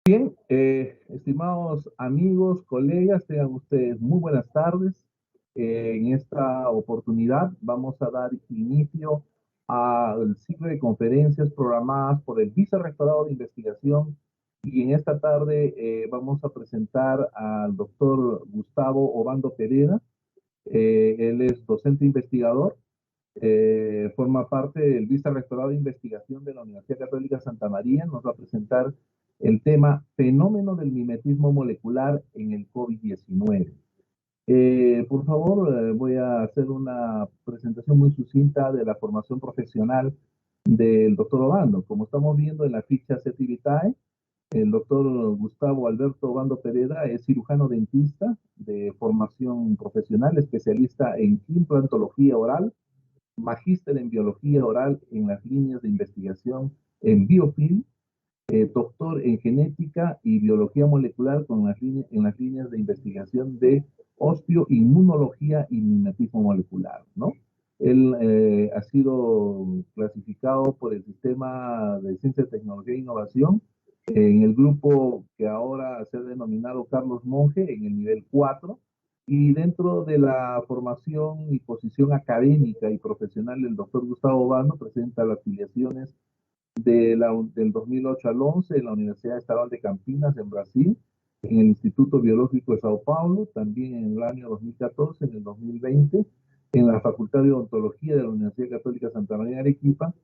Estimados amigos, colegas, tengan ustedes muy buenas tardes. En esta oportunidad vamos a dar inicio al ciclo de conferencias programadas por el Vicerrectorado de Investigación y en esta tarde vamos a presentar al doctor Gustavo Obando Pereira. Él es docente investigador, forma parte del Vicerrectorado de Investigación de la Universidad Católica Santa María. Nos va a presentar el tema fenómeno del mimetismo molecular en el COVID-19. Por favor, voy a hacer una presentación muy sucinta de la formación profesional del doctor Obando. Como estamos viendo en la ficha CETI-Vitae, el doctor Gustavo Alberto Obando Pereira es cirujano dentista de formación profesional, especialista en implantología oral, magíster en biología oral en las líneas de investigación en biofilm, doctor en genética y biología molecular en las líneas de investigación de osteoinmunología y mimetismo molecular, ¿no? Él ha sido clasificado por el Sistema de Ciencia, Tecnología e Innovación en el grupo que ahora se ha denominado Carlos Monge en el nivel 4, y dentro de la formación y posición académica y profesional del doctor Gustavo Obando presenta las afiliaciones del 2008 al 11 en la Universidad Estatal de Campinas, en Brasil, en el Instituto Biológico de Sao Paulo, también en el año 2014, en el 2020, en la Facultad de Odontología de la Universidad Católica Santa María de Arequipa,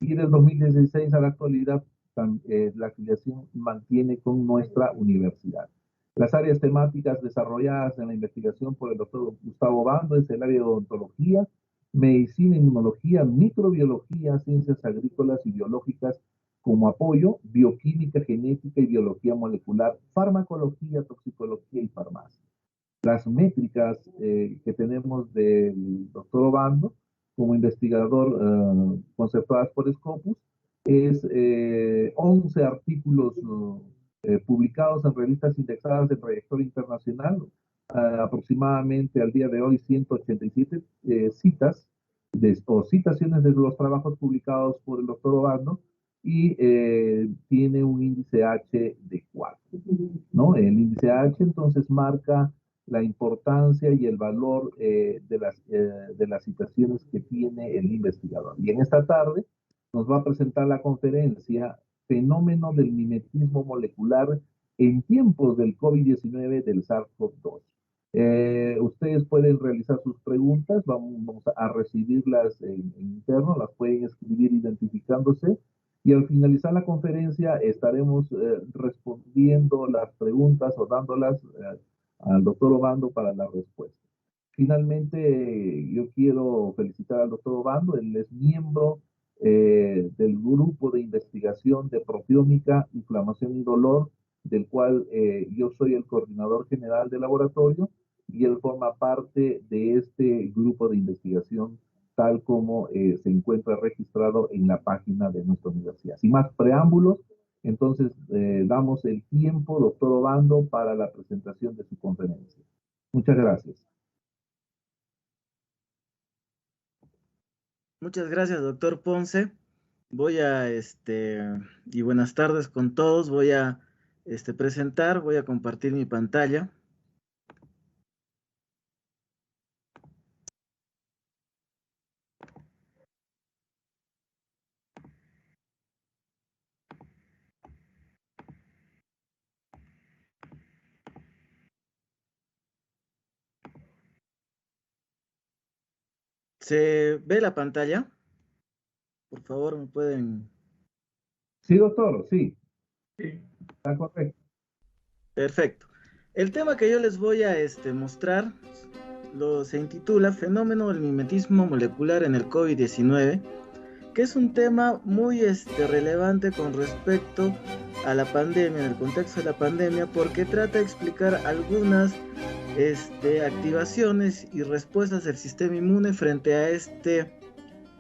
y del 2016 a la actualidad la afiliación mantiene con nuestra universidad. Las áreas temáticas desarrolladas en la investigación por el doctor Gustavo Obando es el área de odontología, medicina, inmunología, microbiología, ciencias agrícolas y biológicas como apoyo, bioquímica, genética y biología molecular, farmacología, toxicología y farmacia. Las métricas que tenemos del doctor Obando como investigador conceptuadas por Scopus es 11 artículos publicados en revistas indexadas de trayectoria internacional, aproximadamente al día de hoy 187 citas o citaciones de los trabajos publicados por el doctor Obando, y tiene un índice H de 4, ¿no? El índice H entonces marca la importancia y el valor de las citaciones que tiene el investigador. Y en esta tarde nos va a presentar la conferencia Fenómeno del mimetismo molecular en tiempos del COVID-19 del SARS-CoV-2. Ustedes pueden realizar sus preguntas, vamos a recibirlas en interno, las pueden escribir identificándose, y al finalizar la conferencia estaremos respondiendo las preguntas o dándolas al doctor Obando para la respuesta. Finalmente, yo quiero felicitar al doctor Obando. Él es miembro del grupo de investigación de proteómica, inflamación y dolor, del cual yo soy el coordinador general del laboratorio, y él forma parte de este grupo de investigación tal como se encuentra registrado en la página de nuestra universidad. Sin más preámbulos, entonces damos el tiempo, doctor Obando, para la presentación de su conferencia. Muchas gracias. Muchas gracias, doctor Ponce. Voy a, y buenas tardes con todos. Voy a, voy a compartir mi pantalla. ¿Se ve la pantalla? Por favor, me pueden... Sí, doctor, sí. Sí. Está correcto. Perfecto. El tema que yo les voy a mostrar se intitula Fenómeno del mimetismo molecular en el COVID-19, que es un tema muy relevante con respecto a la pandemia, en el contexto de la pandemia, porque trata de explicar algunas activaciones y respuestas del sistema inmune frente a este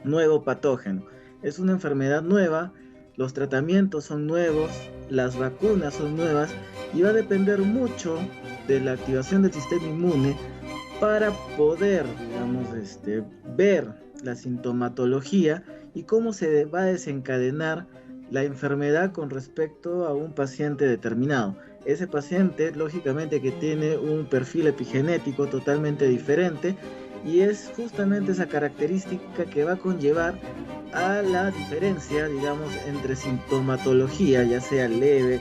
nuevo patógeno. Es una enfermedad nueva, los tratamientos son nuevos, las vacunas son nuevas, y va a depender mucho de la activación del sistema inmune para poder, digamos, ver la sintomatología y cómo se va a desencadenar la enfermedad con respecto a un paciente determinado. Ese paciente, lógicamente, que tiene un perfil epigenético totalmente diferente, y es justamente esa característica que va a conllevar a la diferencia, digamos, entre sintomatología, ya sea leve,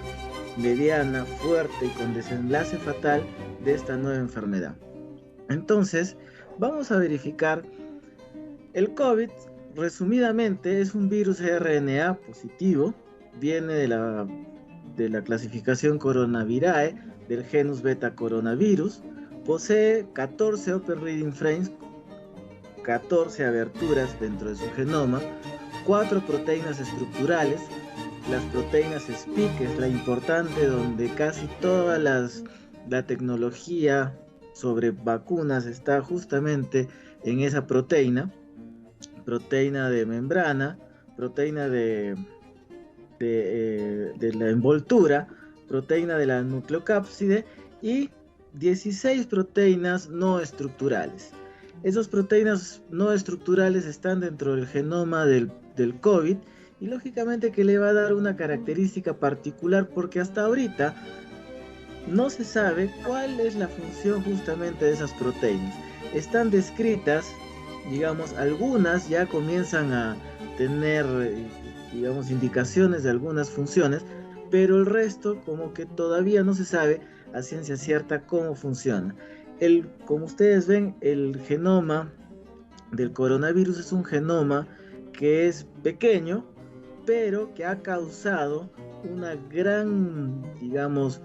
mediana, fuerte y con desenlace fatal de esta nueva enfermedad. Entonces, vamos a verificar el COVID. Resumidamente, es un virus RNA positivo, viene de la clasificación Coronavirae del genus beta coronavirus, posee 14 open reading frames, 14 aberturas dentro de su genoma, 4 proteínas estructurales. Las proteínas SPIC es la importante, donde casi toda la tecnología sobre vacunas está justamente en esa proteína de membrana, proteína de la envoltura, proteína de la nucleocápside y 16 proteínas no estructurales. Esas proteínas no estructurales están dentro del genoma del COVID, y lógicamente que le va a dar una característica particular, porque hasta ahorita no se sabe cuál es la función justamente de esas proteínas. Están descritas, digamos, algunas ya comienzan a tener, digamos, indicaciones de algunas funciones, pero el resto como que todavía no se sabe a ciencia cierta cómo funciona. Como ustedes ven, el genoma del coronavirus es un genoma que es pequeño, pero que ha causado una gran, digamos,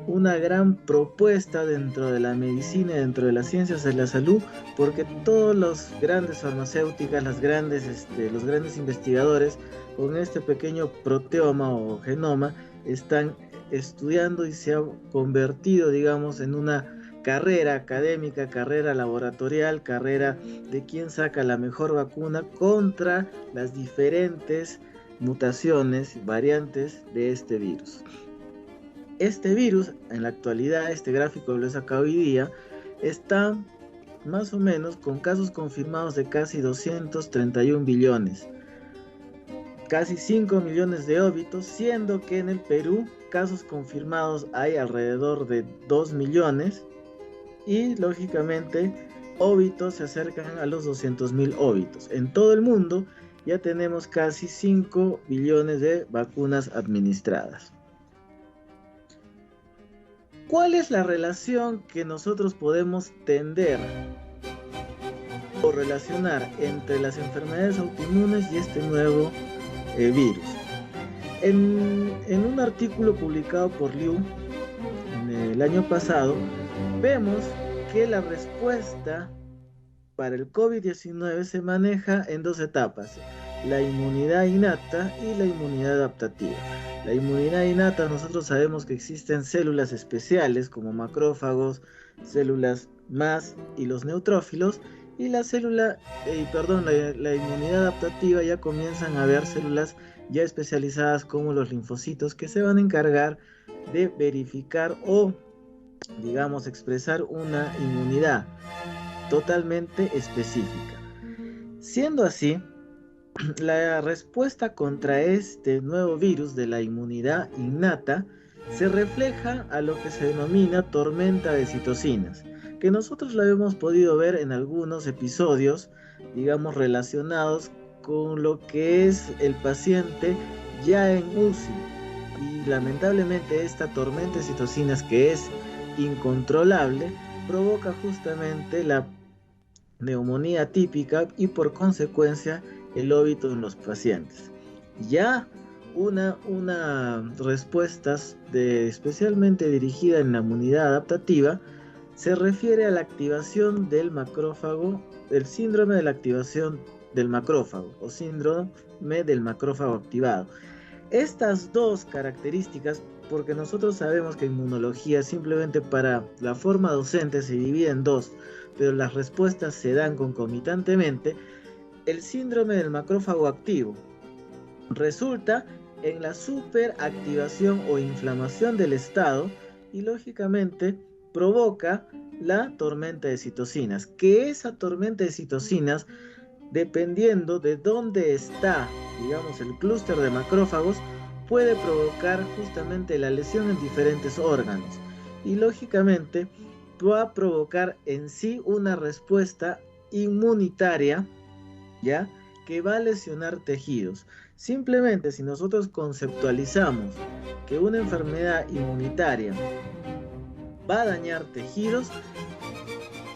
una gran propuesta dentro de la medicina y dentro de las ciencias de la salud, porque todas las grandes farmacéuticas, los grandes investigadores con este pequeño proteoma o genoma están estudiando, y se ha convertido, digamos, en una carrera académica, carrera laboratorial, carrera de quién saca la mejor vacuna contra las diferentes mutaciones, variantes de este virus. Este virus, en la actualidad, este gráfico lo he sacado hoy día, está más o menos con casos confirmados de casi 231 billones, casi 5 millones de óbitos, siendo que en el Perú casos confirmados hay alrededor de 2 millones, y lógicamente óbitos se acercan a los 200.000 óbitos. En todo el mundo ya tenemos casi 5 billones de vacunas administradas. ¿Cuál es la relación que nosotros podemos tender o relacionar entre las enfermedades autoinmunes y este nuevo virus? En un artículo publicado por Liu en el año pasado, vemos que la respuesta para el COVID-19 se maneja en dos etapas: la inmunidad innata y la inmunidad adaptativa. La inmunidad innata, nosotros sabemos que existen células especiales como macrófagos, células MAS y los neutrófilos, y la inmunidad adaptativa ya comienzan a haber células ya especializadas como los linfocitos, que se van a encargar de verificar o, digamos, expresar una inmunidad totalmente específica. Siendo así, la respuesta contra este nuevo virus de la inmunidad innata se refleja a lo que se denomina tormenta de citocinas, que nosotros la hemos podido ver en algunos episodios, digamos, relacionados con lo que es el paciente ya en UCI. Y lamentablemente esta tormenta de citocinas, que es incontrolable, provoca justamente la neumonía típica y por consecuencia el óbito en los pacientes. Ya una respuesta especialmente dirigida en la inmunidad adaptativa se refiere a la activación del macrófago, el síndrome de la activación del macrófago o síndrome del macrófago activado. Estas dos características, porque nosotros sabemos que inmunología simplemente para la forma docente se divide en dos, pero las respuestas se dan concomitantemente. El síndrome del macrófago activo resulta en la superactivación o inflamación del estado, y lógicamente provoca la tormenta de citocinas, que esa tormenta de citocinas dependiendo de dónde está, digamos, el clúster de macrófagos, puede provocar justamente la lesión en diferentes órganos. Y lógicamente va a provocar en sí una respuesta inmunitaria, ¿ya?, que va a lesionar tejidos. Simplemente si nosotros conceptualizamos que una enfermedad inmunitaria va a dañar tejidos,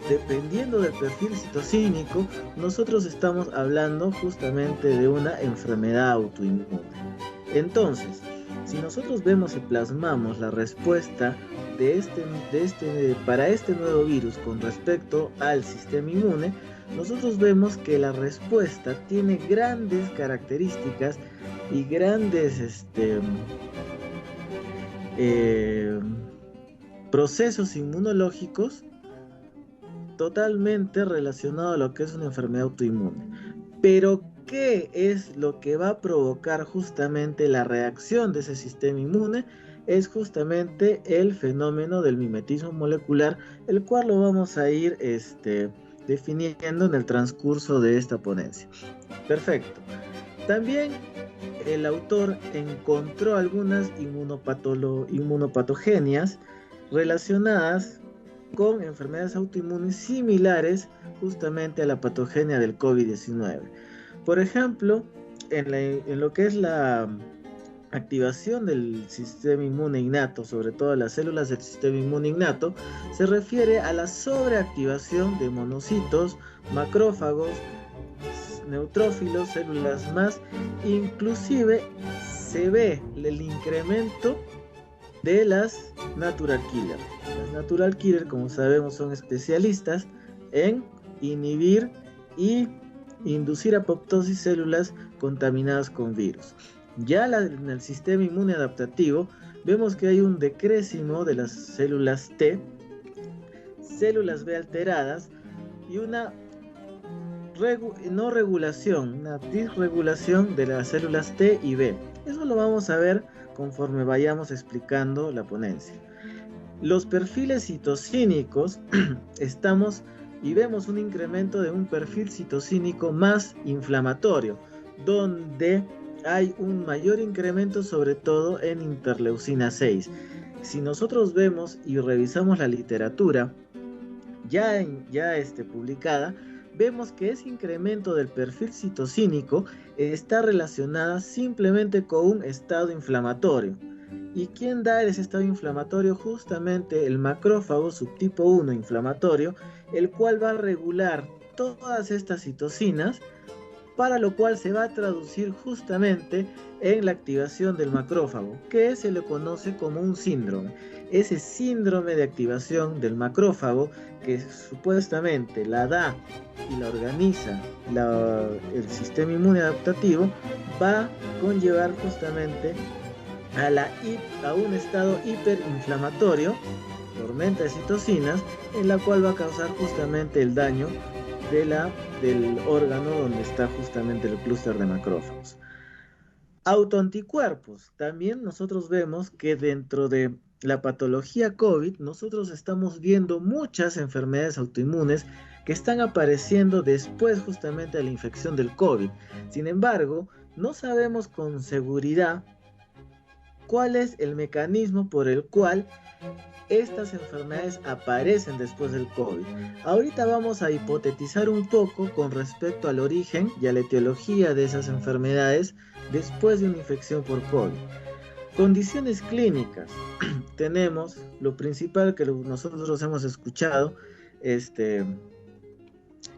dependiendo del perfil citocínico, nosotros estamos hablando justamente de una enfermedad autoinmune. Entonces, si nosotros vemos y plasmamos la respuesta para este nuevo virus con respecto al sistema inmune, nosotros vemos que la respuesta tiene grandes características y grandes procesos inmunológicos totalmente relacionados a lo que es una enfermedad autoinmune. Pero, ¿qué es lo que va a provocar justamente la reacción de ese sistema inmune? Es justamente el fenómeno del mimetismo molecular, el cual lo vamos a ir definiendo en el transcurso de esta ponencia. Perfecto. También el autor encontró algunas inmunopatogenias relacionadas con enfermedades autoinmunes similares justamente a la patogenia del COVID-19. Por ejemplo, en lo que es la activación del sistema inmune innato, sobre todo las células del sistema inmune innato, se refiere a la sobreactivación de monocitos, macrófagos, neutrófilos, células más, inclusive se ve el incremento de las natural killer. Las natural killer, como sabemos, son especialistas en inhibir y inducir apoptosis células contaminadas con virus. Ya en el sistema inmune adaptativo vemos que hay un decréscimo de las células T, células B alteradas y una una disregulación de las células T y B. Eso lo vamos a ver conforme vayamos explicando la ponencia. Los perfiles citocínicos y vemos un incremento de un perfil citocínico más inflamatorio, donde hay un mayor incremento sobre todo en interleucina 6. Si nosotros vemos y revisamos la literatura ya publicada, vemos que ese incremento del perfil citocínico está relacionada simplemente con un estado inflamatorio. ¿Y quién da ese estado inflamatorio? Justamente el macrófago subtipo 1 inflamatorio, el cual va a regular todas estas citocinas, para lo cual se va a traducir justamente en la activación del macrófago, que se le conoce como un síndrome. Ese síndrome de activación del macrófago, que supuestamente la da y la organiza el sistema inmune adaptativo, va a conllevar justamente a un estado hiperinflamatorio, tormenta de citocinas, en la cual va a causar justamente el daño del órgano donde está justamente el clúster de macrófagos. Autoanticuerpos. También nosotros vemos que dentro de la patología COVID, nosotros estamos viendo muchas enfermedades autoinmunes que están apareciendo después justamente de la infección del COVID. Sin embargo, no sabemos con seguridad cuál es el mecanismo por el cual estas enfermedades aparecen después del COVID. Ahorita vamos a hipotetizar un poco con respecto al origen y a la etiología de esas enfermedades después de una infección por COVID. Condiciones clínicas. Tenemos lo principal que nosotros hemos escuchado,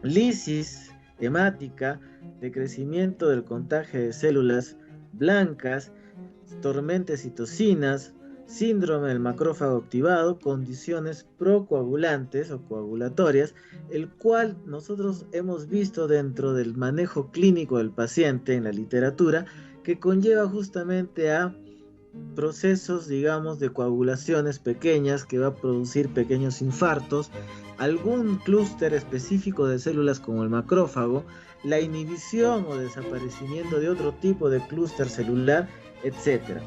lisis hemática, decrecimiento del contagio de células blancas, tormenta de citocinas, síndrome del macrófago activado, condiciones procoagulantes o coagulatorias, el cual nosotros hemos visto dentro del manejo clínico del paciente en la literatura, que conlleva justamente a procesos, digamos, de coagulaciones pequeñas que va a producir pequeños infartos, algún clúster específico de células como el macrófago, la inhibición o desaparecimiento de otro tipo de clúster celular, etc.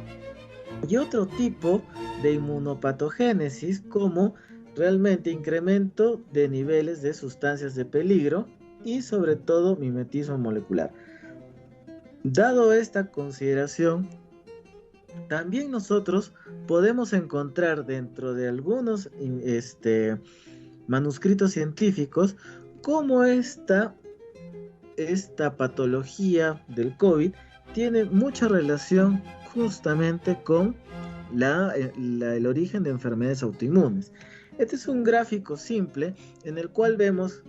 Y otro tipo de inmunopatogénesis como realmente incremento de niveles de sustancias de peligro, y sobre todo mimetismo molecular. Dado esta consideración, también nosotros podemos encontrar dentro de algunos manuscritos científicos cómo esta patología del COVID tiene mucha relación justamente con el origen de enfermedades autoinmunes. Este es un gráfico simple en el cual vemos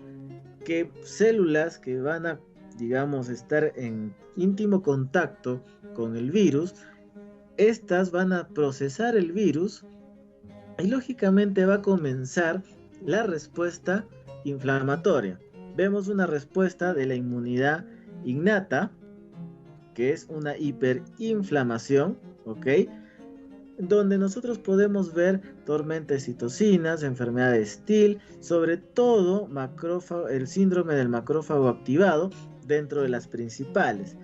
que células que van a, digamos, estar en íntimo contacto con el virus, estas van a procesar el virus y lógicamente va a comenzar la respuesta inflamatoria. Vemos una respuesta de la inmunidad innata, que es una hiperinflamación, ¿ok? Donde nosotros podemos ver tormenta de citocinas, enfermedad de Still, sobre todo el síndrome del macrófago activado dentro de las principales.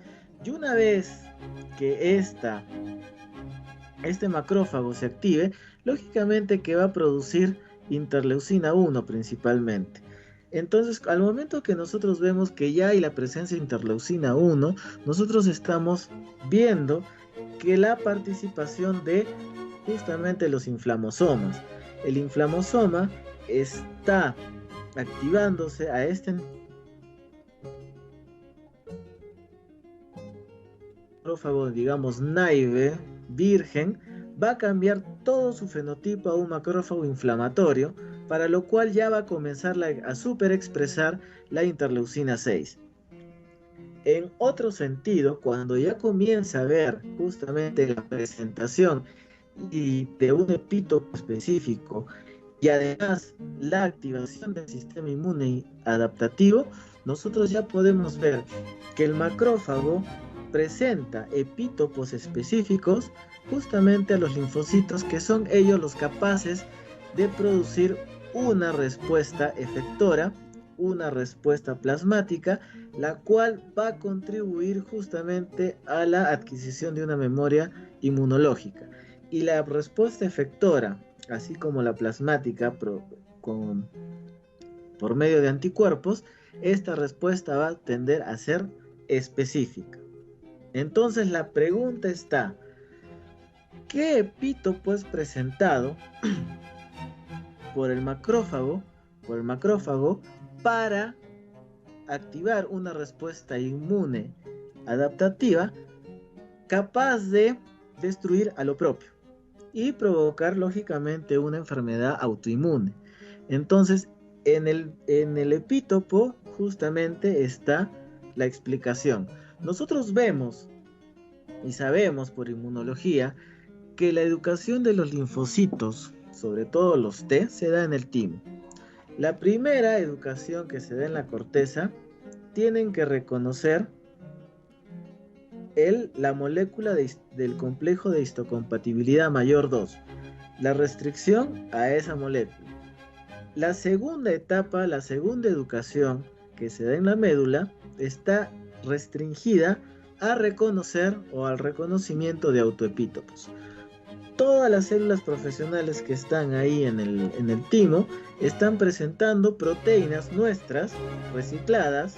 Y una vez que este macrófago se active, lógicamente que va a producir interleucina 1 principalmente. Entonces, al momento que nosotros vemos que ya hay la presencia de interleucina 1, nosotros estamos viendo que la participación de justamente los inflamosomas. El inflamosoma está activándose a este macrófago, digamos, naive, virgen, va a cambiar todo su fenotipo a un macrófago inflamatorio, para lo cual ya va a comenzar a superexpresar la interleucina 6. En otro sentido, cuando ya comienza a ver justamente la presentación de un epítopo específico y además la activación del sistema inmune adaptativo, nosotros ya podemos ver que el macrófago presenta epítopos específicos justamente a los linfocitos, que son ellos los capaces de producir una respuesta efectora, una respuesta plasmática, la cual va a contribuir justamente a la adquisición de una memoria inmunológica. Y la respuesta efectora, así como la plasmática por medio de anticuerpos, esta respuesta va a tender a ser específica. Entonces la pregunta está: ¿qué epítopo es presentado por el macrófago para activar una respuesta inmune adaptativa capaz de destruir a lo propio y provocar lógicamente una enfermedad autoinmune? Entonces, en el epítopo justamente está la explicación. Nosotros vemos y sabemos por inmunología que la educación de los linfocitos, sobre todo los T, se da en el timo. La primera educación que se da en la corteza tienen que reconocer la molécula del complejo de histocompatibilidad mayor 2, la restricción a esa molécula. La segunda etapa, la segunda educación que se da en la médula, está restringida a reconocer o al reconocimiento de autoepítopos. Todas las células profesionales que están ahí en el timo están presentando proteínas nuestras recicladas,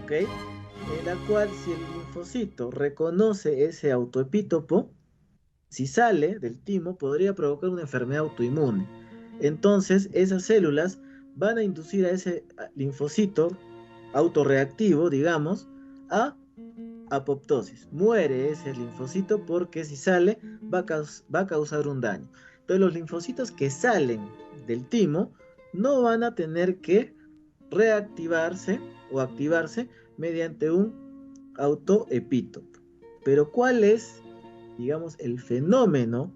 ¿ok? En la cual, si el linfocito reconoce ese autoepítopo, si sale del timo, podría provocar una enfermedad autoinmune. Entonces, esas células van a inducir a ese linfocito autorreactivo, digamos, a apoptosis. Muere ese linfocito porque si sale va a causar un daño. Entonces, los linfocitos que salen del timo no van a tener que reactivarse o activarse mediante un autoepítopo. Pero ¿cuál es, digamos, el fenómeno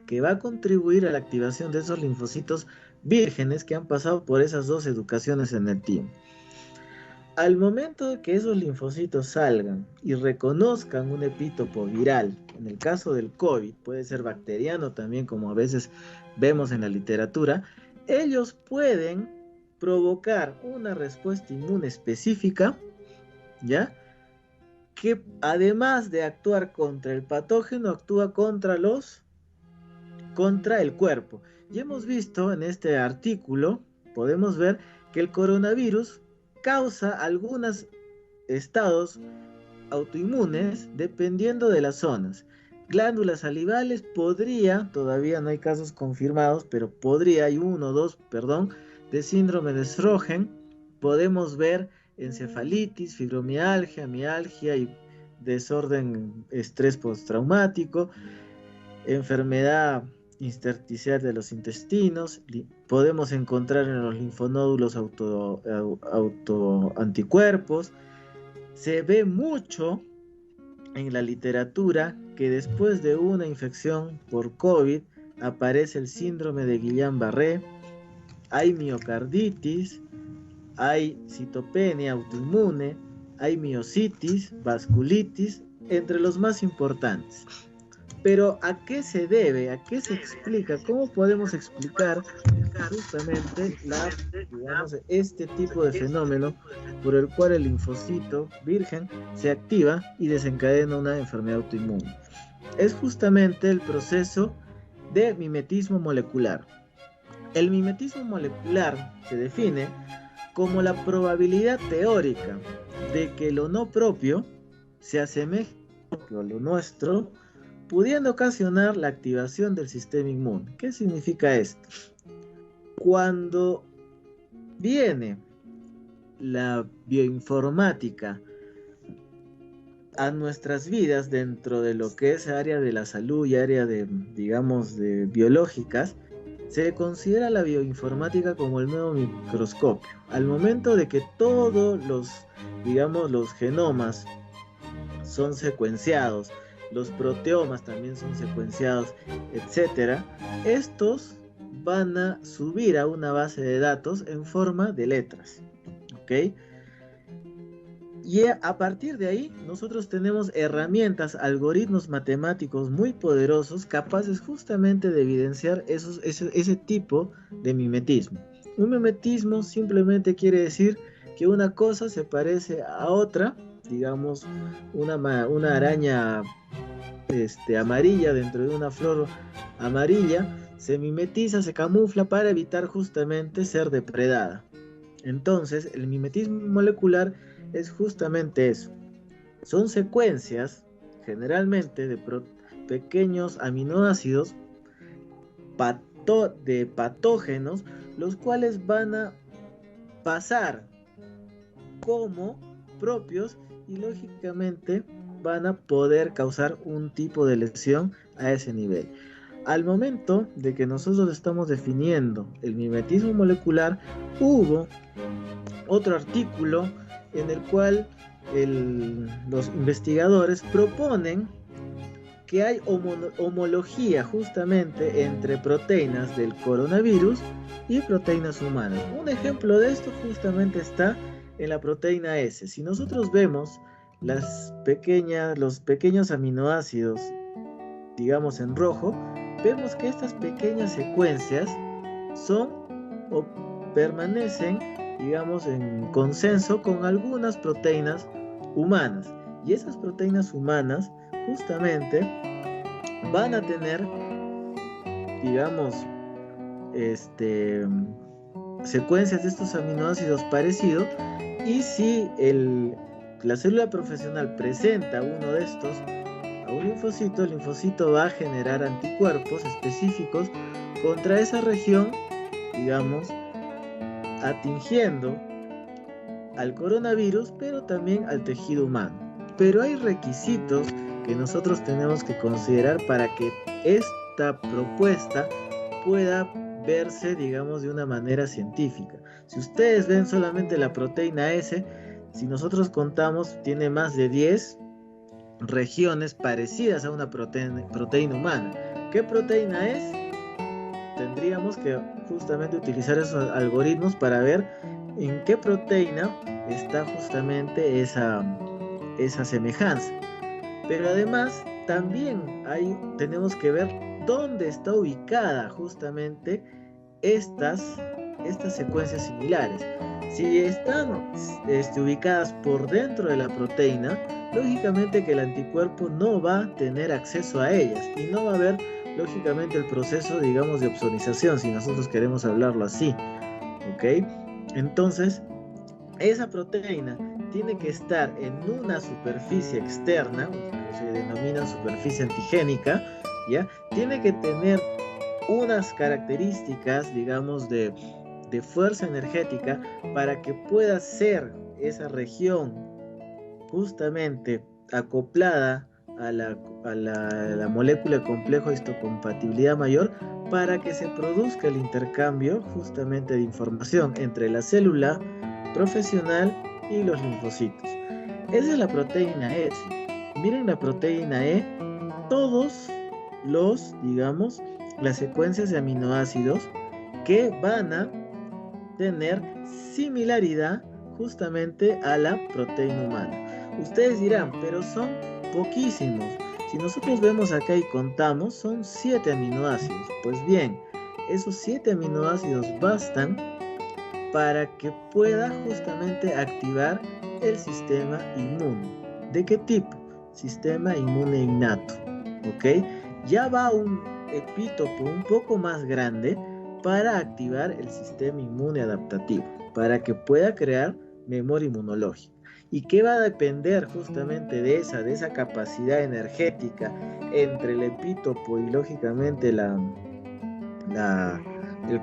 que va a contribuir a la activación de esos linfocitos vírgenes que han pasado por esas dos educaciones en el timo? Al momento de que esos linfocitos salgan y reconozcan un epítopo viral, en el caso del COVID, puede ser bacteriano también, como a veces vemos en la literatura, ellos pueden provocar una respuesta inmune específica, ¿ya? Que además de actuar contra el patógeno, actúa contra el cuerpo. Y hemos visto en este artículo, podemos ver que el coronavirus causa algunos estados autoinmunes dependiendo de las zonas. Glándulas salivales podría, todavía no hay casos confirmados, pero podría, hay uno o dos, perdón, de síndrome de Sjögren. Podemos ver encefalitis, fibromialgia, mialgia y desorden estrés postraumático, enfermedad intersticial de los intestinos. Podemos encontrar en los linfonódulos autoanticuerpos. Se ve mucho en la literatura que después de una infección por COVID aparece el síndrome de Guillain-Barré, hay miocarditis, hay citopenia autoinmune, hay miositis, vasculitis, entre los más importantes. Pero ¿a qué se debe? ¿A qué se explica? ¿Cómo podemos explicar justamente este tipo de fenómeno por el cual el linfocito virgen se activa y desencadena una enfermedad autoinmune? Es justamente el proceso de mimetismo molecular. El mimetismo molecular se define como la probabilidad teórica de que lo no propio se asemeje a lo nuestro, pudiendo ocasionar la activación del sistema inmune. ¿Qué significa esto? Cuando viene la bioinformática a nuestras vidas dentro de lo que es área de la salud y área de, digamos, de biológicas, se considera la bioinformática como el nuevo microscopio. Al momento de que todos los, digamos, los genomas son secuenciados, los proteomas también son secuenciados, etcétera, estos van a subir a una base de datos en forma de letras, ¿ok? Y a partir de ahí nosotros tenemos herramientas, algoritmos matemáticos muy poderosos capaces justamente de evidenciar ese tipo de mimetismo. Un mimetismo simplemente quiere decir que una cosa se parece a otra, digamos una araña amarilla dentro de una flor amarilla, se mimetiza, se camufla para evitar justamente ser depredada. Entonces, el mimetismo molecular es justamente eso. Son secuencias, generalmente, de pequeños aminoácidos de patógenos, los cuales van a pasar como propios y lógicamente van a poder causar un tipo de lesión a ese nivel. Al momento de que nosotros estamos definiendo el mimetismo molecular, hubo otro artículo en el cual los investigadores proponen que hay homología justamente entre proteínas del coronavirus y proteínas humanas. Un ejemplo de esto justamente está en la proteína S. Si nosotros vemos los pequeños aminoácidos, digamos en rojo, vemos que estas pequeñas secuencias son o permanecen, digamos, en consenso con algunas proteínas humanas. Y esas proteínas humanas justamente van a tener, digamos, secuencias de estos aminoácidos parecidos, y si la célula profesional presenta uno de estos a un linfocito, el linfocito va a generar anticuerpos específicos contra esa región, digamos, atingiendo al coronavirus, pero también al tejido humano. Pero hay requisitos que nosotros tenemos que considerar para que esta propuesta pueda verse, digamos, de una manera científica. Si ustedes ven solamente la proteína S, si nosotros contamos, tiene más de 10 regiones parecidas a una proteína humana. ¿Qué proteína es? Tendríamos que justamente utilizar esos algoritmos para ver en qué proteína está justamente esa semejanza. Pero además también tenemos que ver dónde está ubicada justamente estas secuencias similares. Si están ubicadas por dentro de la proteína, lógicamente que el anticuerpo no va a tener acceso a ellas y no va a haber lógicamente el proceso, digamos, de opsonización, si nosotros queremos hablarlo así, ¿ok? Entonces, esa proteína tiene que estar en una superficie externa, que se denomina superficie antigénica, ¿ya? Tiene que tener unas características, digamos, de fuerza energética para que pueda ser esa región justamente acoplada a la molécula de complejo de histocompatibilidad mayor, para que se produzca el intercambio justamente de información entre la célula profesional y los linfocitos. Esa es la proteína E. Miren la proteína E, todos digamos, las secuencias de aminoácidos que van a tener similaridad justamente a la proteína humana. Ustedes dirán, pero son poquísimos. Si nosotros vemos acá y contamos, son 7 aminoácidos. Pues bien, esos 7 aminoácidos bastan para que pueda justamente activar el sistema inmune. ¿De qué tipo? Sistema inmune innato. ¿Ok? Ya va un epítopo un poco más grande para activar el sistema inmune adaptativo, para que pueda crear memoria inmunológica. ¿Y qué va a depender justamente de esa capacidad energética entre el epítopo y lógicamente el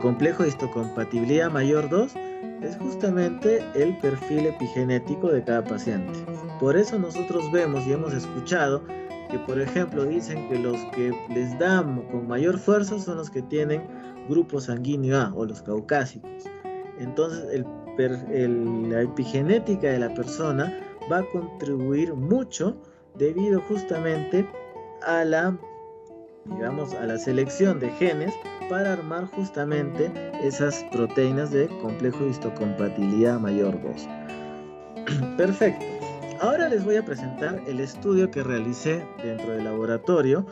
complejo de histocompatibilidad mayor 2? Es justamente el perfil epigenético de cada paciente. Por eso nosotros vemos y hemos escuchado que, por ejemplo, dicen que los que les dan con mayor fuerza son los que tienen grupo sanguíneo A o los caucásicos. Entonces la epigenética de la persona va a contribuir mucho debido justamente a la selección de genes para armar justamente esas proteínas de complejo de histocompatibilidad mayor 2. Perfecto. Ahora les voy a presentar el estudio que realicé dentro del laboratorio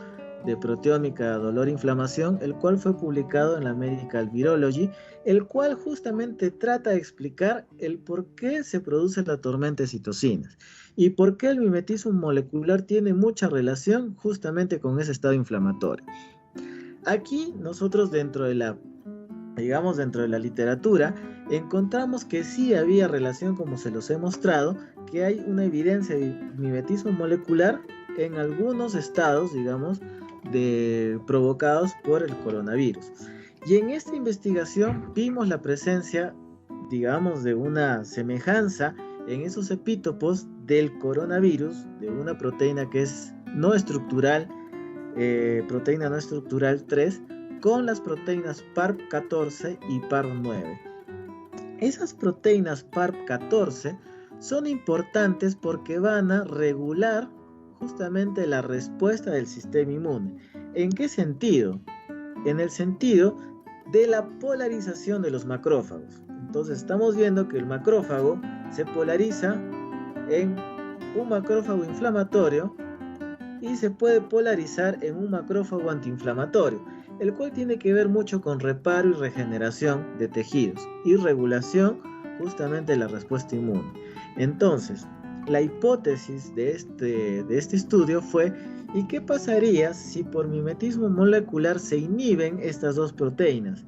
de proteómica, dolor e inflamación, el cual fue publicado en la Medical Virology, el cual justamente trata de explicar el por qué se produce la tormenta de citocinas y por qué el mimetismo molecular tiene mucha relación justamente con ese estado inflamatorio. Aquí nosotros dentro de la literatura encontramos que sí había relación, como se los he mostrado, que hay una evidencia de mimetismo molecular en algunos estados, provocados por el coronavirus. Y en esta investigación vimos la presencia, de una semejanza en esos epítopos del coronavirus, de una proteína que es no estructural, proteína no estructural 3, con las proteínas PARP14 y PARP9. Esas proteínas PARP14 son importantes porque van a regular justamente la respuesta del sistema inmune. ¿En qué sentido? En el sentido de la polarización de los macrófagos. Entonces estamos viendo que el macrófago se polariza en un macrófago inflamatorio y se puede polarizar en un macrófago antiinflamatorio, el cual tiene que ver mucho con reparo y regeneración de tejidos y regulación justamente de la respuesta inmune. Entonces, la hipótesis de este estudio fue: ¿y qué pasaría si por mimetismo molecular se inhiben estas dos proteínas?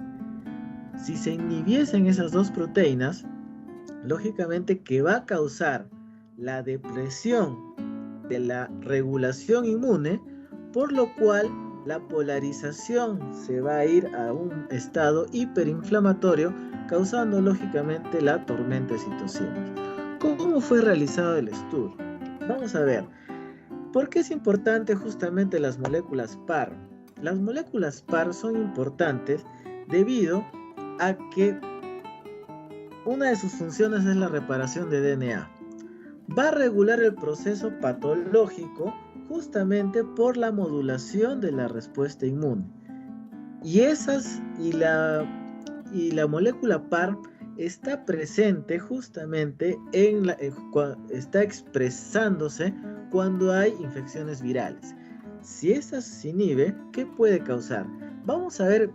Si se inhibiesen esas dos proteínas, lógicamente que va a causar la depresión de la regulación inmune, por lo cual la polarización se va a ir a un estado hiperinflamatorio, causando lógicamente la tormenta de citocinas. ¿Cómo fue realizado el estudio? Vamos a ver. ¿Por qué es importante justamente las moléculas PAR? Las moléculas PAR son importantes debido a que una de sus funciones es la reparación de DNA. Va a regular el proceso patológico justamente por la modulación de la respuesta inmune. Y la molécula PAR está presente justamente está expresándose cuando hay infecciones virales. Si esta se inhibe, ¿qué puede causar? Vamos a ver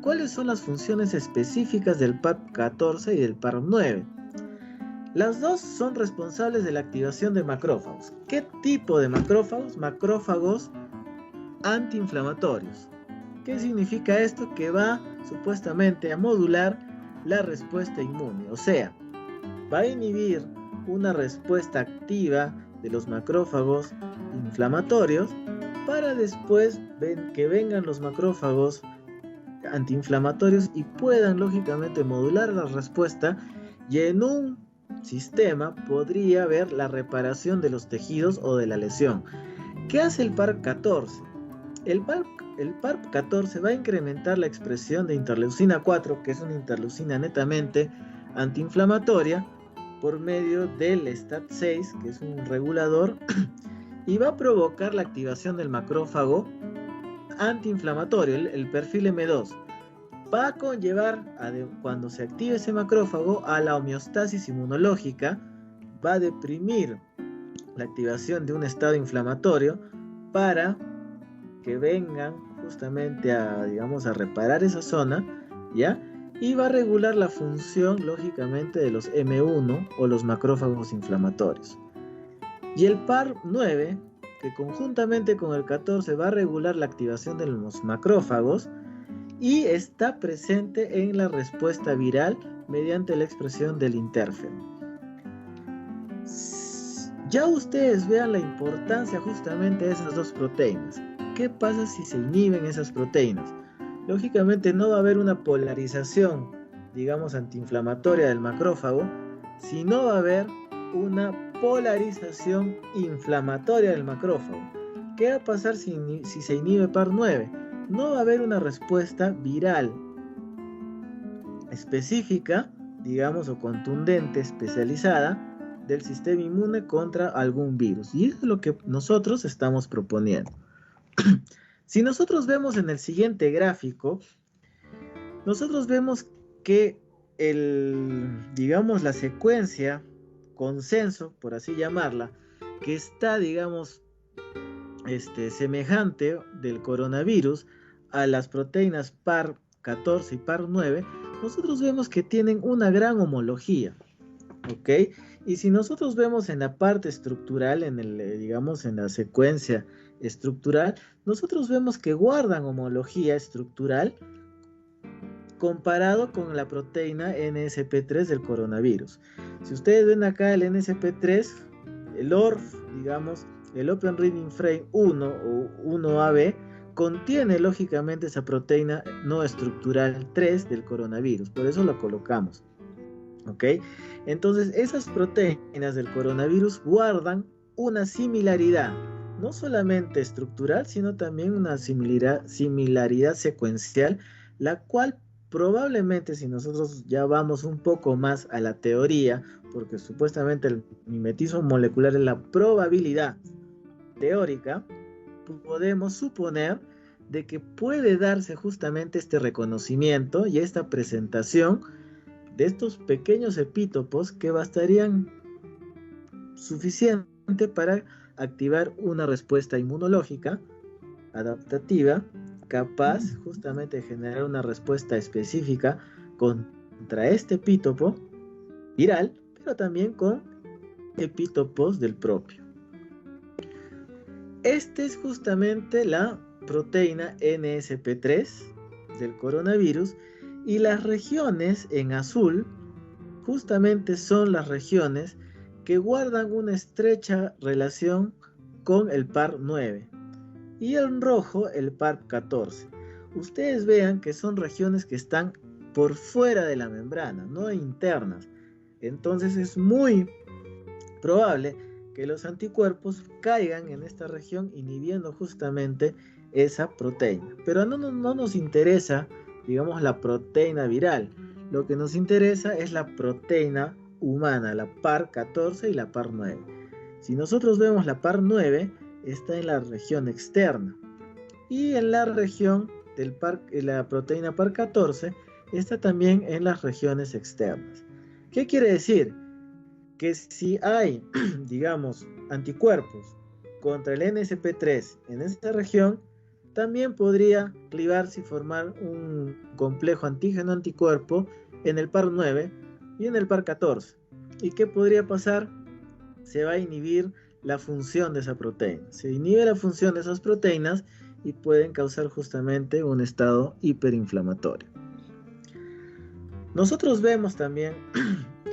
cuáles son las funciones específicas del PARP14 y del PARP9. Las dos son responsables de la activación de macrófagos. ¿Qué tipo de macrófagos? Macrófagos antiinflamatorios. ¿Qué significa esto? Que va supuestamente a modular la respuesta inmune. O sea, va a inhibir una respuesta activa de los macrófagos inflamatorios para después que vengan los macrófagos antiinflamatorios y puedan lógicamente modular la respuesta, y en un sistema podría haber la reparación de los tejidos o de la lesión. ¿Qué hace el PARP14? El PARP14 va a incrementar la expresión de interleucina 4, que es una interleucina netamente antiinflamatoria, por medio del STAT6, que es un regulador, y va a provocar la activación del macrófago antiinflamatorio, el perfil M2. Va a conllevar, cuando se active ese macrófago, a la homeostasis inmunológica, va a deprimir la activación de un estado inflamatorio para que vengan justamente a reparar esa zona, ¿ya? Y va a regular la función, lógicamente, de los M1 o los macrófagos inflamatorios. Y el PARP9, que conjuntamente con el 14 va a regular la activación de los macrófagos y está presente en la respuesta viral mediante la expresión del interferón. Ya ustedes vean la importancia justamente de esas dos proteínas. ¿Qué pasa si se inhiben esas proteínas? Lógicamente no va a haber una polarización, antiinflamatoria del macrófago, sino va a haber una polarización inflamatoria del macrófago. ¿Qué va a pasar si se inhibe PAR9? No va a haber una respuesta viral específica, o contundente, especializada, del sistema inmune contra algún virus. Y eso es lo que nosotros estamos proponiendo. Si nosotros vemos en el siguiente gráfico, nosotros vemos que la secuencia consenso, por así llamarla, que está, semejante del coronavirus a las proteínas PAR14 y PAR9, nosotros vemos que tienen una gran homología, ¿ok? Y si nosotros vemos en la parte estructural, en la secuencia estructural, nosotros vemos que guardan homología estructural comparado con la proteína NSP3 del coronavirus. Si ustedes ven acá el NSP3, el ORF, el Open Reading Frame 1 o 1AB, contiene lógicamente esa proteína no estructural 3 del coronavirus, por eso lo colocamos. ¿Ok? Entonces esas proteínas del coronavirus guardan una similaridad, no solamente estructural, sino también una similaridad secuencial, la cual probablemente, si nosotros ya vamos un poco más a la teoría, porque supuestamente el mimetismo molecular es la probabilidad teórica, podemos suponer de que puede darse justamente este reconocimiento y esta presentación de estos pequeños epítopos que bastarían suficiente para activar una respuesta inmunológica adaptativa capaz justamente de generar una respuesta específica contra este epítopo viral, pero también con epítopos del propio. Este es justamente la proteína NSP3 del coronavirus, y las regiones en azul justamente son las regiones que guardan una estrecha relación con el PAR9 y en rojo el PAR14. Ustedes vean que son regiones que están por fuera de la membrana, no internas. Entonces es muy probable que los anticuerpos caigan en esta región inhibiendo justamente esa proteína. Pero no nos interesa, la proteína viral. Lo que nos interesa es la proteína humana, la PAR14 y la PAR9. Si nosotros vemos la PAR9, está en la región externa. Y en la región de la proteína PAR14 está también en las regiones externas. ¿Qué quiere decir? Que si hay, anticuerpos contra el NSP3 en esta región, también podría clivarse y formar un complejo antígeno-anticuerpo en el PAR9 y en el PAR14. ¿Y qué podría pasar? Se va a inhibir la función de esa proteína. Se inhibe la función de esas proteínas y pueden causar justamente un estado hiperinflamatorio. Nosotros vemos también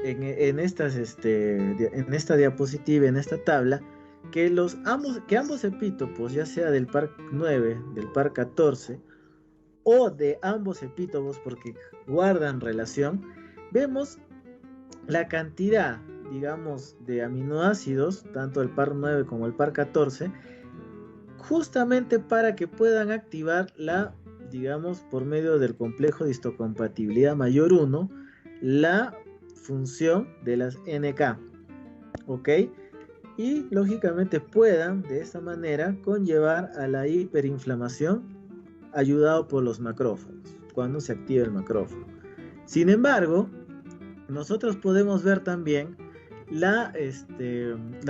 en esta diapositiva, en esta tabla, que ambos epítopos, ya sea del par 9, del par 14, o de ambos epítopos, porque guardan relación, vemos la cantidad, digamos, de aminoácidos, tanto el par 9 como el par 14, justamente para que puedan activar digamos, por medio del complejo de histocompatibilidad mayor 1, la función de las NK, ¿ok? Y lógicamente puedan de esta manera conllevar a la hiperinflamación ayudado por los macrófagos, cuando se activa el macrófago. Sin embargo, nosotros podemos ver también la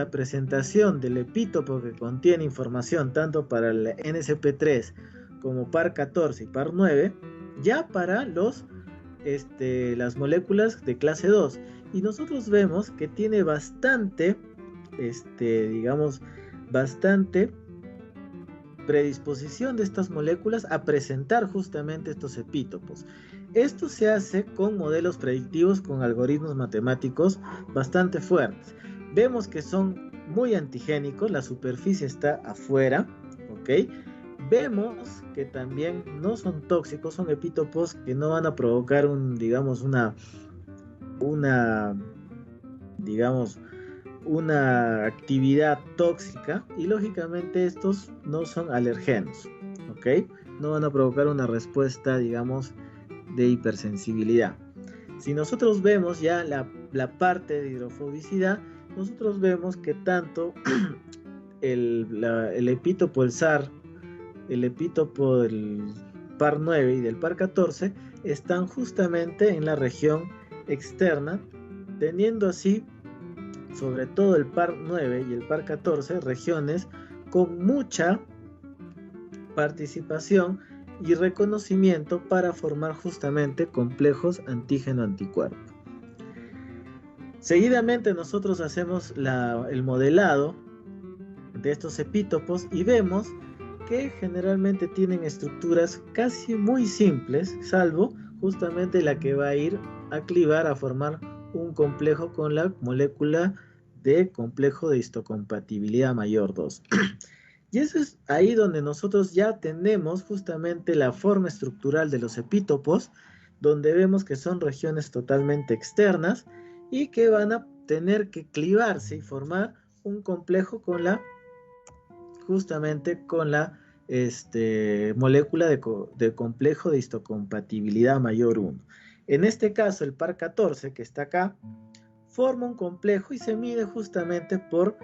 presentación del epítopo que contiene información tanto para el NSP3 como par 14 y par 9, ya para las moléculas de clase 2. Y nosotros vemos que tiene bastante, digamos, bastante predisposición de estas moléculas a presentar justamente estos epítopos. Esto se hace con modelos predictivos con algoritmos matemáticos bastante fuertes. Vemos que son muy antigénicos, la superficie está afuera, ¿ok? Vemos que también no son tóxicos, son epítopos que no van a provocar una actividad tóxica, y lógicamente estos no son alergenos, ¿ok? No van a provocar una respuesta, digamos, de hipersensibilidad. Si nosotros vemos ya la parte de hidrofobicidad, nosotros vemos que tanto el epítopo, el SAR, el epítopo del par 9 y del par 14 están justamente en la región externa, teniendo así, sobre todo el par 9 y el par 14, regiones con mucha participación y reconocimiento para formar justamente complejos antígeno-anticuerpo. Seguidamente nosotros hacemos el modelado de estos epítopos y vemos que generalmente tienen estructuras casi muy simples, salvo justamente la que va a ir a clivar a formar un complejo con la molécula de complejo de histocompatibilidad mayor 2. Y eso es ahí donde nosotros ya tenemos justamente la forma estructural de los epítopos, donde vemos que son regiones totalmente externas y que van a tener que clivarse y formar un complejo con justamente con la molécula de complejo de histocompatibilidad mayor 1. En este caso, el par 14, que está acá, forma un complejo y se mide justamente por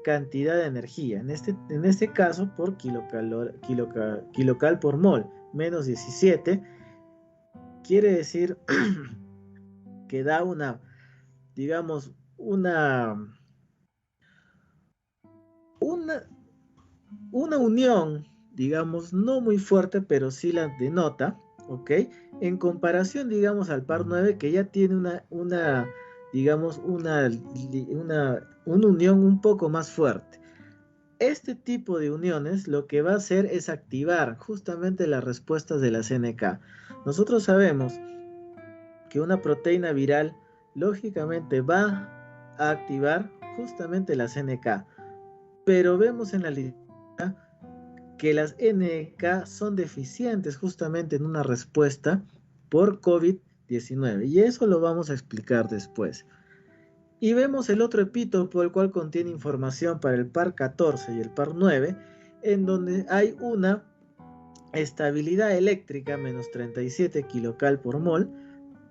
cantidad de energía. En este caso, por kilocal por mol, menos 17, quiere decir que da una unión, digamos, no muy fuerte, pero sí la denota, ¿ok? En comparación, digamos, al par 9, que ya tiene una unión un poco más fuerte. Este tipo de uniones lo que va a hacer es activar justamente las respuestas de las NK. Nosotros sabemos que una proteína viral lógicamente va a activar justamente las NK, pero vemos en la literatura que las NK son deficientes justamente en una respuesta por COVID-19, y eso lo vamos a explicar después. Y vemos el otro epítopo, el cual contiene información para el par 14 y el par 9, en donde hay una estabilidad eléctrica menos 37 kilocal por mol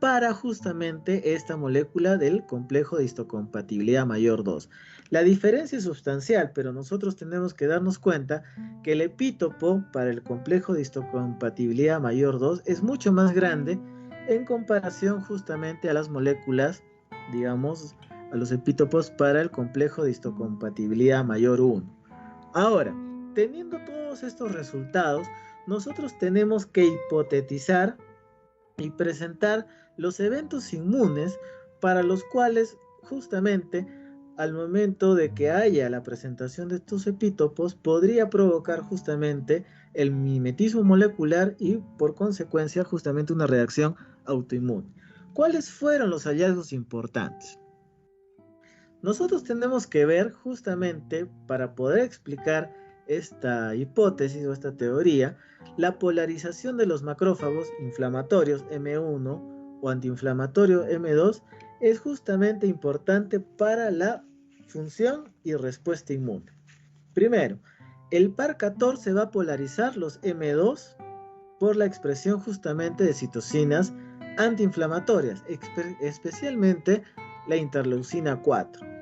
para justamente esta molécula del complejo de histocompatibilidad mayor 2. La diferencia es sustancial, pero nosotros tenemos que darnos cuenta que el epítopo para el complejo de histocompatibilidad mayor 2 es mucho más grande en comparación justamente a las moléculas, digamos, a los epítopos para el complejo de histocompatibilidad mayor 1. Ahora, teniendo todos estos resultados, nosotros tenemos que hipotetizar y presentar los eventos inmunes para los cuales justamente al momento de que haya la presentación de estos epítopos podría provocar justamente el mimetismo molecular y por consecuencia justamente una reacción autoinmune. ¿Cuáles fueron los hallazgos importantes? Nosotros tenemos que ver justamente para poder explicar esta hipótesis o esta teoría, la polarización de los macrófagos inflamatorios M1 o antiinflamatorio M2 es justamente importante para la función y respuesta inmune. Primero, el par14 va a polarizar los M2 por la expresión justamente de citocinas antiinflamatorias, especialmente la interleucina 4.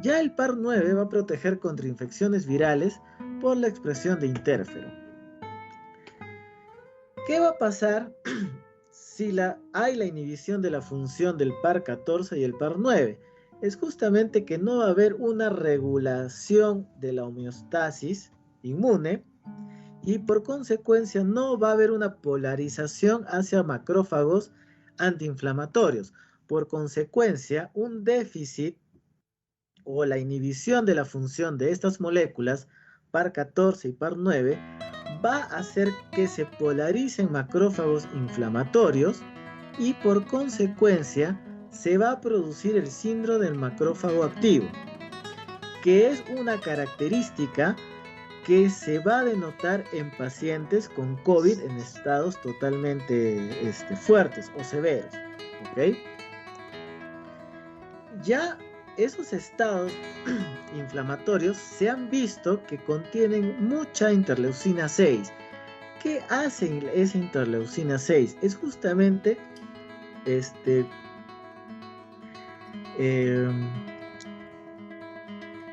Ya el par9 va a proteger contra infecciones virales por la expresión de interferón. ¿Qué va a pasar si hay la inhibición de la función del par14 y el par9? Es justamente que no va a haber una regulación de la homeostasis inmune y por consecuencia no va a haber una polarización hacia macrófagos antiinflamatorios. Por consecuencia, un déficit o la inhibición de la función de estas moléculas, par14 y par9, va a hacer que se polaricen macrófagos inflamatorios y por consecuencia se va a producir el síndrome del macrófago activo, que es una característica que se va a denotar en pacientes con COVID en estados totalmente fuertes o severos. ¿Okay? Ya esos estados inflamatorios se han visto que contienen mucha interleucina 6. ¿Qué hace esa interleucina 6? Es justamente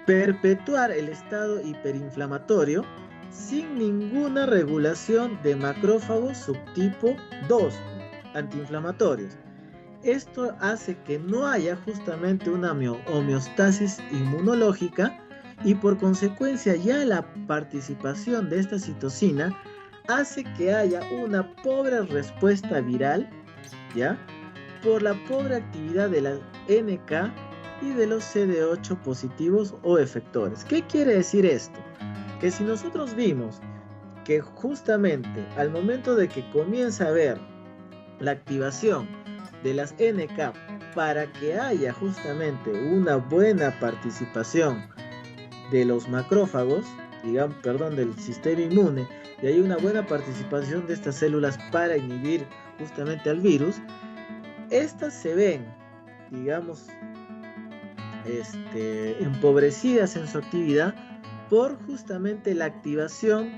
perpetuar el estado hiperinflamatorio sin ninguna regulación de macrófagos subtipo 2 antiinflamatorios. Esto hace que no haya justamente una homeostasis inmunológica y por consecuencia ya la participación de esta citocina hace que haya una pobre respuesta viral, ¿ya? Por la pobre actividad de la NK y de los CD8 positivos o efectores. ¿Qué quiere decir esto? Que si nosotros vimos que justamente al momento de que comienza a haber la activación de las NK para que haya justamente una buena participación de los macrófagos, del sistema inmune, y hay una buena participación de estas células para inhibir justamente al virus, estas se ven, empobrecidas en su actividad por justamente la activación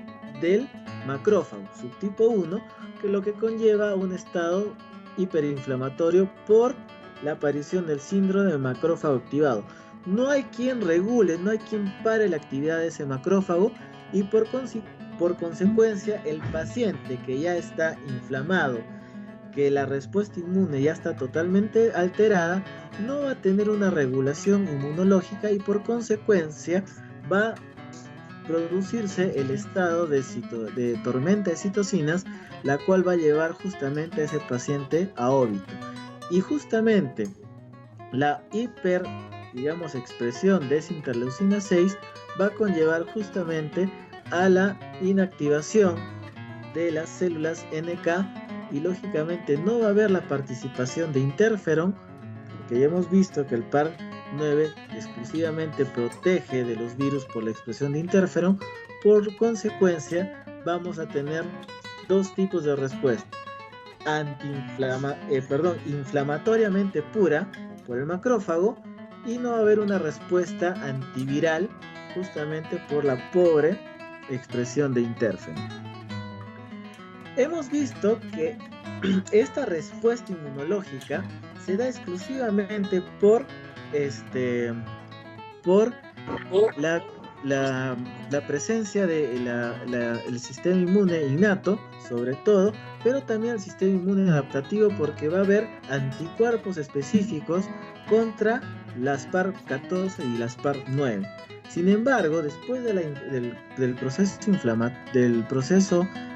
del macrófago subtipo 1, que lo que conlleva un estado hiperinflamatorio por la aparición del síndrome de macrófago activado. No hay quien regule, no hay quien pare la actividad de ese macrófago y por consecuencia el paciente que ya está inflamado, que la respuesta inmune ya está totalmente alterada, no va a tener una regulación inmunológica y por consecuencia va a producirse el estado de tormenta de citocinas, la cual va a llevar justamente a ese paciente a óbito. Y justamente la expresión de esa interleucina 6 va a conllevar justamente a la inactivación de las células NK y lógicamente no va a haber la participación de interferón, porque ya hemos visto que el par9 exclusivamente protege de los virus por la expresión de interferón. Por consecuencia vamos a tener dos tipos de respuesta: inflamatoriamente pura por el macrófago, y no va a haber una respuesta antiviral justamente por la pobre expresión de interferón. Hemos visto que esta respuesta inmunológica se da exclusivamente por la presencia del sistema inmune innato, sobre todo, pero también el sistema inmune adaptativo, porque va a haber anticuerpos específicos contra las par14 y las par9. Sin embargo, después del proceso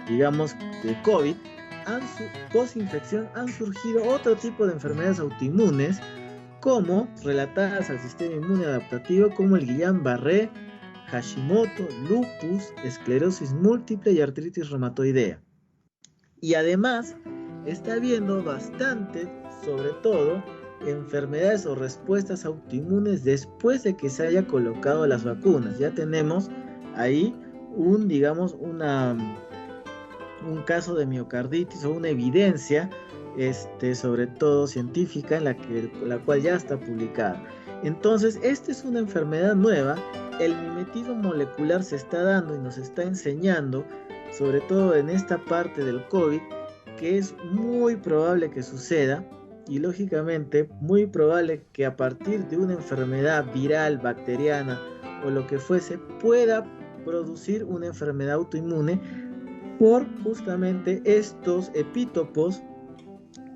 de COVID, post-infección han surgido otro tipo de enfermedades autoinmunes, como relatadas al sistema inmune adaptativo, como el Guillain-Barré, Hashimoto, lupus, esclerosis múltiple y artritis reumatoidea. Y además está habiendo bastantes sobre todo enfermedades o respuestas autoinmunes después de que se haya colocado las vacunas. Ya tenemos ahí digamos, un caso de miocarditis o una evidencia, sobre todo científica, la cual ya está publicada. Entonces, esta es una enfermedad nueva. El mimetismo molecular se está dando y nos está enseñando, sobre todo en esta parte del COVID, que es muy probable que suceda, y lógicamente muy probable que a partir de una enfermedad viral, bacteriana o lo que fuese, pueda producir una enfermedad autoinmune por justamente estos epítopos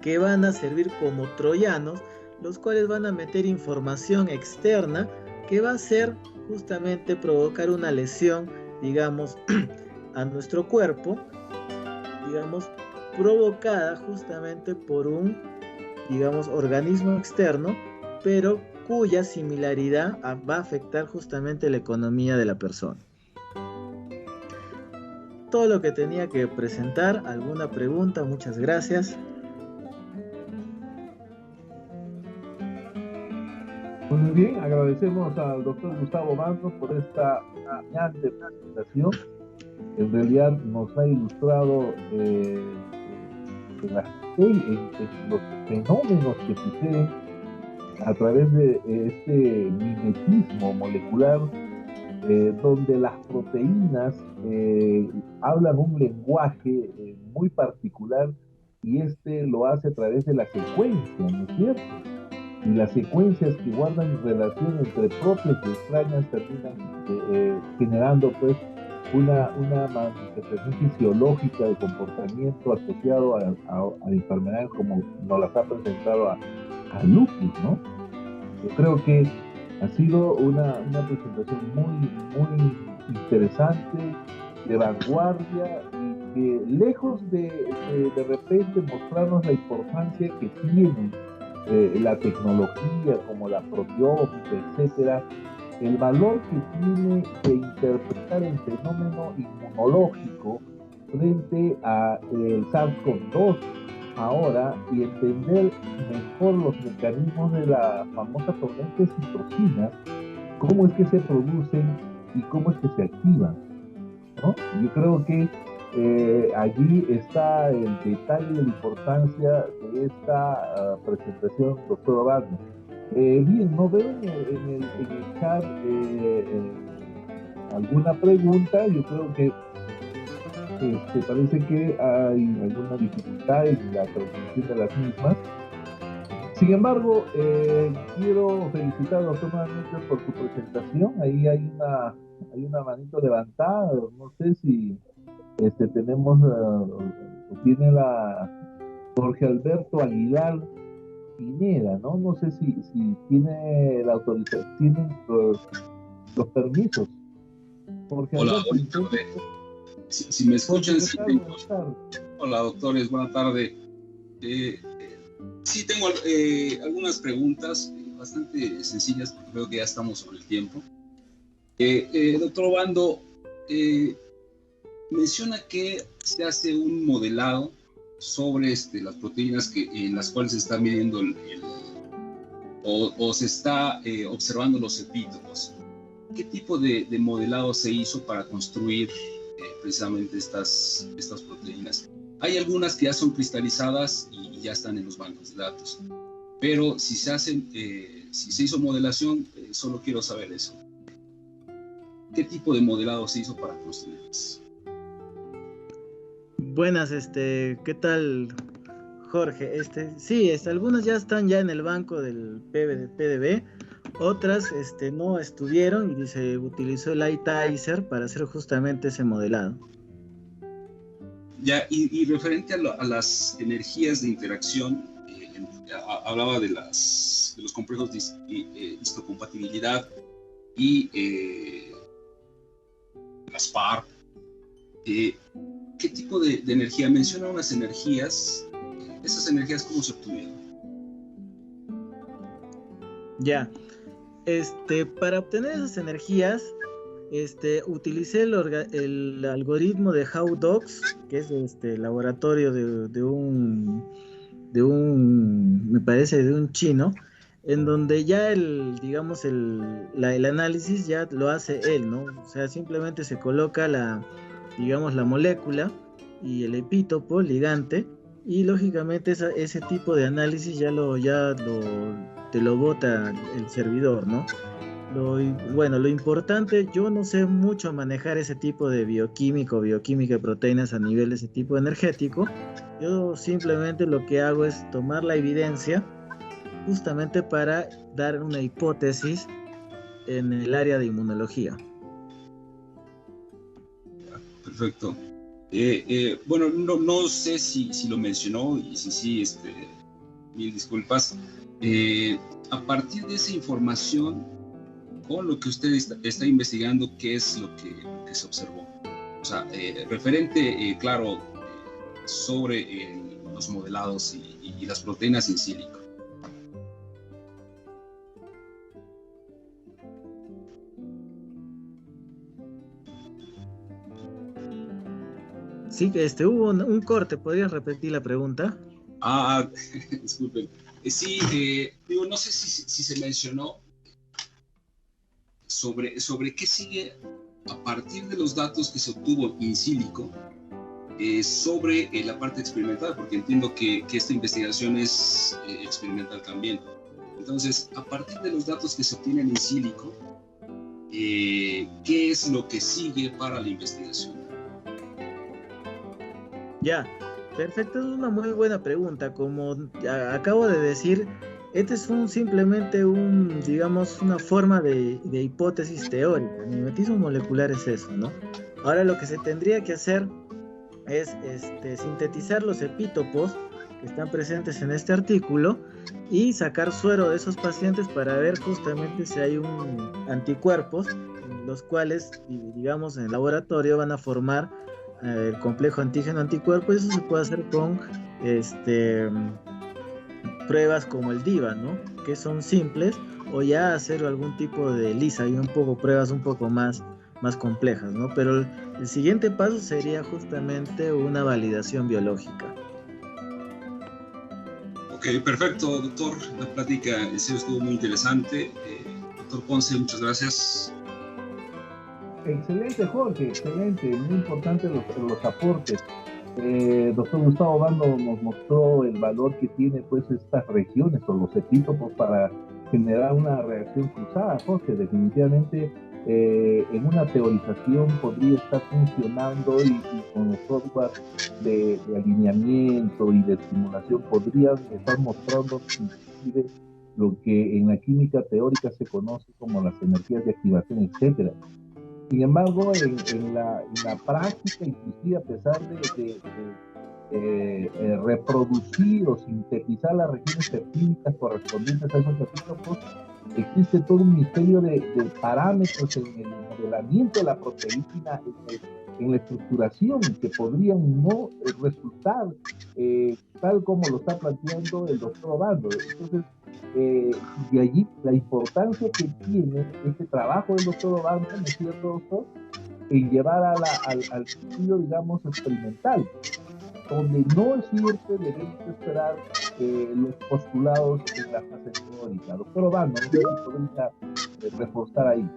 que van a servir como troyanos, los cuales van a meter información externa que va a ser justamente provocar una lesión, digamos, a nuestro cuerpo, digamos, provocada justamente por un, digamos, organismo externo, pero cuya similaridad va a afectar justamente la economía de la persona. Todo lo que tenía que presentar. ¿Alguna pregunta? Muchas gracias. Muy bien, agradecemos al doctor Gustavo Bando por esta brillante presentación. En realidad nos ha ilustrado los fenómenos que suceden a través de este mimetismo molecular, donde las proteínas hablan un lenguaje muy particular, y lo hace a través de la secuencia, ¿no es cierto? Y las secuencias que guardan relación entre propias y extrañas terminan generando pues una manifestación fisiológica de comportamiento asociado a enfermedades como nos las ha presentado a lupus, ¿no? Yo creo que ha sido una presentación muy interesante, de vanguardia, y que lejos de repente mostrarnos la importancia que tiene la tecnología como la proteómica, etcétera, el valor que tiene de interpretar el fenómeno inmunológico frente a el SARS-CoV-2 ahora, y entender mejor los mecanismos de la famosa tormenta de citocinas, cómo es que se producen y cómo es que se activan, ¿no? Yo creo que allí está el detalle de la importancia de esta presentación, doctor Obando. Bien, no veo en el chat alguna pregunta. Yo creo que parece que hay alguna dificultad en la transmisión de las mismas. Sin embargo, quiero felicitar a doctor nuevamente por su presentación. Ahí hay una manito levantada. No sé si tenemos, tiene Jorge Alberto Aguilar Pineda, ¿no? No sé si tiene la autorización, tienen los permisos. Jorge Hola, Alberto, buenas tardes. Si me escuchan, sí tengo. Hola, doctores, buenas tardes. Sí tengo algunas preguntas bastante sencillas, porque creo que ya estamos sobre el tiempo. Doctor Obando, menciona que se hace un modelado sobre las proteínas en las cuales se está midiendo o se está observando los epítopos. ¿Qué tipo de modelado se hizo para construir precisamente estas proteínas? Hay algunas que ya son cristalizadas y ya están en los bancos de datos, pero si se hizo modelación, solo quiero saber eso. ¿Qué tipo de modelado se hizo para construirlas? Buenas, ¿qué tal, Jorge? Sí, algunas ya están ya en el banco del PDB, otras no estuvieron y se utilizó el iTizer para hacer justamente ese modelado. Ya, y referente a las energías de interacción, hablaba de los complejos de histocompatibilidad y las PAR. ¿Qué tipo de energía? Menciona unas energías. ¿Esas energías cómo se obtuvieron? Ya, para obtener esas energías, utilicé el algoritmo de HowDocs, que es laboratorio de un me parece de un chino, en donde ya el análisis ya lo hace él, ¿no? O sea, simplemente se coloca la molécula y el epítopo, ligante, y lógicamente ese tipo de análisis te lo bota el servidor, ¿no? Lo importante, yo no sé mucho manejar ese tipo de bioquímica de proteínas a nivel de ese tipo energético. Yo simplemente lo que hago es tomar la evidencia justamente para dar una hipótesis en el área de inmunología. Perfecto. Bueno, no sé si lo mencionó, y si sí, mil disculpas. A partir de esa información, con lo que usted está investigando, ¿qué es lo que se observó? O sea, referente, claro, sobre los modelados y las proteínas in sílico. Sí, que hubo un corte, ¿podrías repetir la pregunta? Disculpen. Sí, digo, no sé si se mencionó sobre qué sigue a partir de los datos que se obtuvo in sílico sobre la parte experimental, porque entiendo que esta investigación es experimental también. Entonces, a partir de los datos que se obtienen in sílico, ¿qué es lo que sigue para la investigación? Ya, perfecto, es una muy buena pregunta. Como acabo de decir, este es simplemente digamos, una forma de hipótesis teórica. El mimetismo molecular es eso, ¿no? Ahora lo que se tendría que hacer es sintetizar los epítopos que están presentes en este artículo y sacar suero de esos pacientes para ver justamente si hay anticuerpos, los cuales, digamos, en el laboratorio van a formar el complejo antígeno-anticuerpo, y eso se puede hacer con pruebas como el DIVA, ¿no? Que son simples, o ya hacer algún tipo de ELISA y pruebas un poco más complejas, ¿no? Pero el siguiente paso sería justamente una validación biológica. Ok, perfecto, doctor. La plática en serio estuvo muy interesante. Doctor Ponce, muchas gracias. Excelente, Jorge, excelente, muy importante los aportes. Doctor Gustavo Bando nos mostró el valor que tiene pues estas regiones o los epítopos para generar una reacción cruzada. Jorge, definitivamente en una teorización podría estar funcionando y con los software de alineamiento y de estimulación podrían estar mostrando inclusive lo que en la química teórica se conoce como las energías de activación, etcétera. Sin embargo, en la práctica, inclusive a pesar de reproducir o sintetizar las regiones peptídicas correspondientes a esos epítopos, existe todo un misterio de parámetros en el modelamiento de la proteína, en la estructuración, que podrían no resultar tal como lo está planteando el doctor Obando. Entonces, de allí la importancia que tiene este trabajo del doctor Obando, ¿no es cierto, doctor?, en llevar al estudio, digamos, experimental, donde no es cierto, debemos esperar los postulados en la fase teórica. Doctor Obando, ¿no podría reforzar ahí?